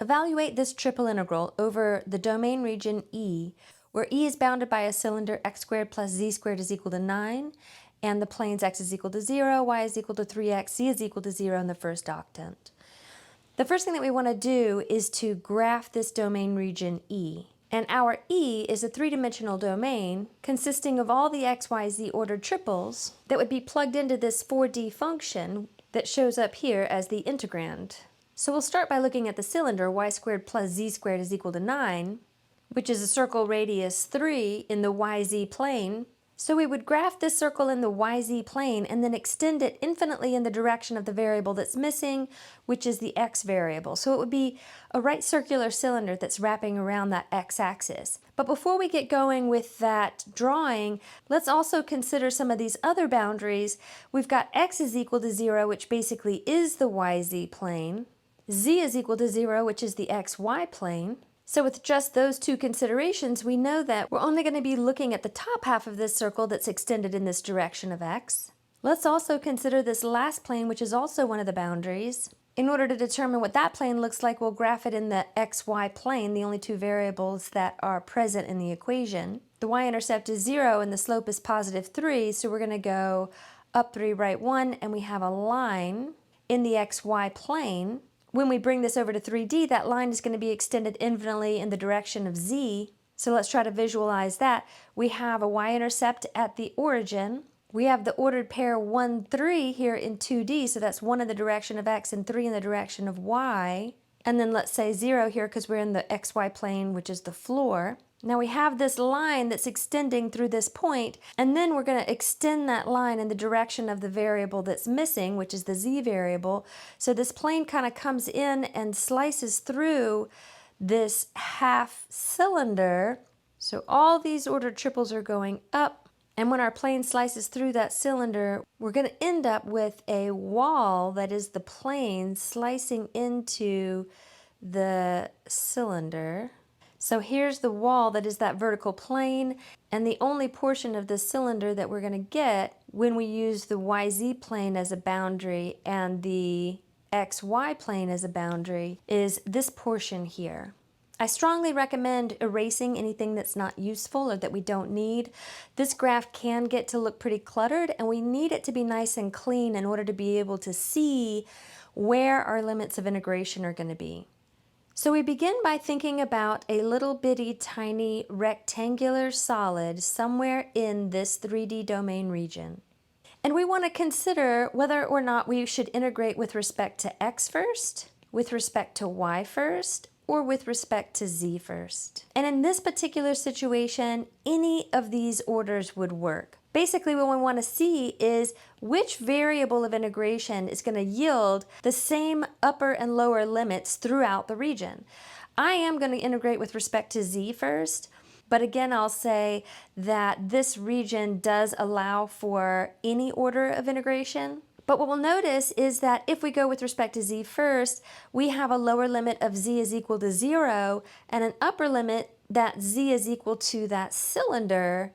Evaluate this triple integral over the domain region E, where E is bounded by a cylinder x squared plus z squared is equal to 9, and the planes x is equal to 0, y is equal to 3x, z is equal to 0 in the first octant. The first thing that we want to do is to graph this domain region E. And our E is a three-dimensional domain consisting of all the x, y, z ordered triples that would be plugged into this 4D function that shows up here as the integrand. So we'll start by looking at the cylinder y squared plus z squared is equal to 9, which is a circle radius 3 in the yz plane. So we would graph this circle in the yz plane and then extend it infinitely in the direction of the variable that's missing, which is the x variable. So it would be a right circular cylinder that's wrapping around that x-axis. But before we get going with that drawing, let's also consider some of these other boundaries. We've got x is equal to 0, which basically is the yz plane. Z is equal to 0, which is the xy plane. So with just those two considerations, we know that we're only going to be looking at the top half of this circle that's extended in this direction of x. Let's also consider this last plane, which is also one of the boundaries. In order to determine what that plane looks like, we'll graph it in the xy plane, the only two variables that are present in the equation. The y-intercept is 0 and the slope is positive 3, so we're going to go up 3, right 1, and we have a line in the xy plane. When we bring this over to 3D, that line is going to be extended infinitely in the direction of z. So let's try to visualize that. We have a y-intercept at the origin. We have the ordered pair 1, 3 here in 2D, so that's 1 in the direction of x and 3 in the direction of y. And then let's say 0 here because we're in the xy plane, which is the floor. Now we have this line that's extending through this point, and then we're going to extend that line in the direction of the variable that's missing, which is the z variable. So this plane kind of comes in and slices through this half cylinder. So all these ordered triples are going up, and when our plane slices through that cylinder, we're going to end up with a wall that is the plane slicing into the cylinder. So here's the wall that is that vertical plane, and the only portion of the cylinder that we're going to get when we use the YZ plane as a boundary and the XY plane as a boundary is this portion here. I strongly recommend erasing anything that's not useful or that we don't need. This graph can get to look pretty cluttered, and we need it to be nice and clean in order to be able to see where our limits of integration are going to be. So we begin by thinking about a little bitty tiny rectangular solid somewhere in this 3D domain region. And we want to consider whether or not we should integrate with respect to x first, with respect to y first, or with respect to z first. And in this particular situation, any of these orders would work. Basically, what we want to see is which variable of integration is going to yield the same upper and lower limits throughout the region. I am going to integrate with respect to z first, but again, I'll say that this region does allow for any order of integration. But what we'll notice is that if we go with respect to z first, we have a lower limit of z is equal to 0 and an upper limit that z is equal to that cylinder,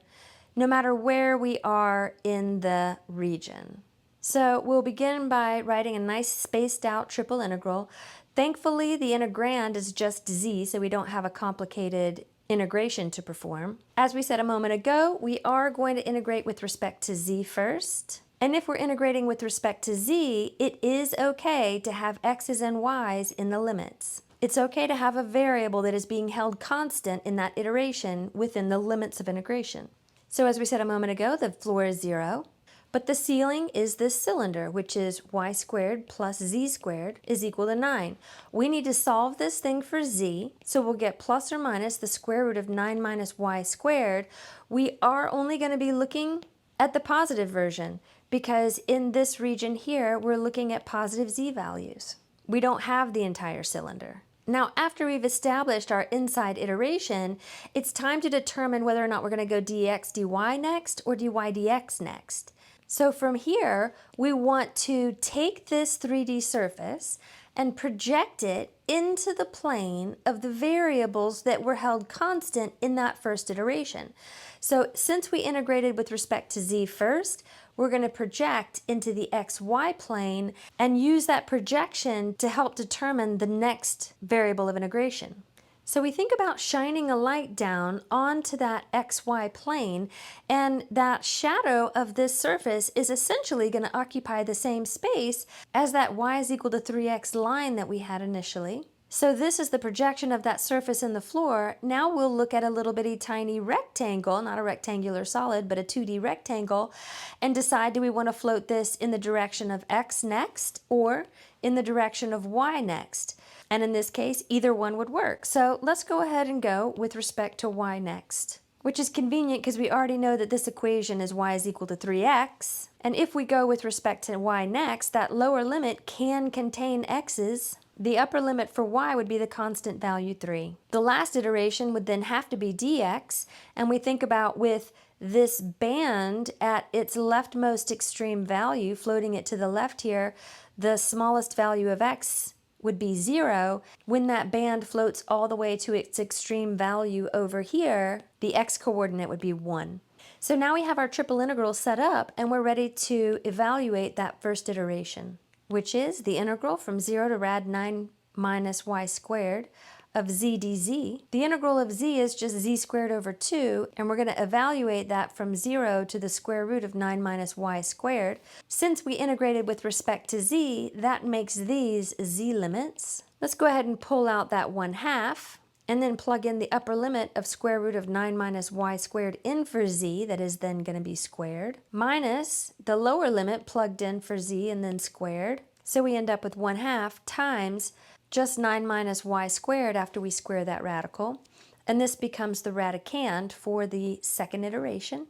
no matter where we are in the region. So we'll begin by writing a nice spaced out triple integral. Thankfully, the integrand is just z, so we don't have a complicated integration to perform. As we said a moment ago, we are going to integrate with respect to z first. And if we're integrating with respect to z, it is okay to have x's and y's in the limits. It's okay to have a variable that is being held constant in that iteration within the limits of integration. So as we said a moment ago, the floor is 0, but the ceiling is this cylinder, which is y squared plus z squared is equal to 9. We need to solve this thing for z, so we'll get plus or minus the square root of 9 minus y squared. We are only going to be looking at the positive version, because in this region here, we're looking at positive z values. We don't have the entire cylinder. Now, after we've established our inside iteration, it's time to determine whether or not we're going to go dx dy next or dy dx next. So from here, we want to take this 3D surface and project it into the plane of the variables that were held constant in that first iteration. So since we integrated with respect to z first, we're going to project into the xy plane and use that projection to help determine the next variable of integration. So we think about shining a light down onto that xy plane, and that shadow of this surface is essentially going to occupy the same space as that y is equal to 3x line that we had initially. So this is the projection of that surface in the floor. Now we'll look at a little bitty tiny rectangle, not a rectangular solid, but a 2D rectangle, and decide, do we want to float this in the direction of x next or in the direction of y next? And in this case, either one would work. So let's go ahead and go with respect to y next, which is convenient because we already know that this equation is y is equal to 3x. And if we go with respect to y next, that lower limit can contain x's. The upper limit for y would be the constant value 3. The last iteration would then have to be dx, and we think about with this band at its leftmost extreme value, floating it to the left here, the smallest value of x would be 0. When that band floats all the way to its extreme value over here, the x-coordinate would be 1. So now we have our triple integral set up, and we're ready to evaluate that first iteration, which is the integral from 0 to rad 9 minus y squared of z dz. The integral of z is just z squared over 2, and we're going to evaluate that from 0 to the square root of 9 minus y squared. Since we integrated with respect to z, that makes these z limits. Let's go ahead and pull out that 1/2, and then plug in the upper limit of square root of 9 minus y squared in for z, that is then going to be squared, minus the lower limit plugged in for z and then squared. So we end up with 1/2 times just 9 minus y squared after we square that radical. And this becomes the radicand for the second iteration.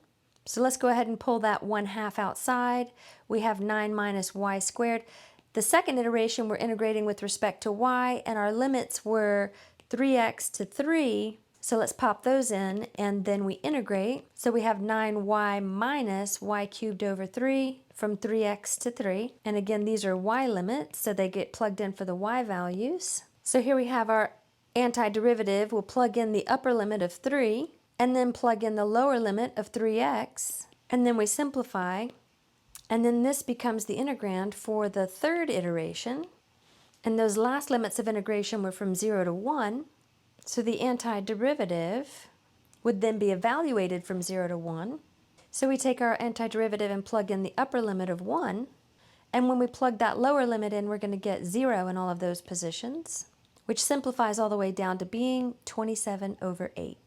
So let's go ahead and pull that 1/2 outside. We have 9 minus y squared. The second iteration, we're integrating with respect to y, and our limits were 3x to 3. So let's pop those in, and then we integrate. So we have 9y minus y cubed over 3 from 3x to 3. And again, these are y limits, so they get plugged in for the y values. So here we have our antiderivative. We'll plug in the upper limit of 3, and then plug in the lower limit of 3x, and then we simplify. And then this becomes the integrand for the third iteration. And those last limits of integration were from 0 to 1. So the antiderivative would then be evaluated from 0 to 1. So we take our antiderivative and plug in the upper limit of 1. And when we plug that lower limit in, we're going to get 0 in all of those positions, which simplifies all the way down to being 27 over 8.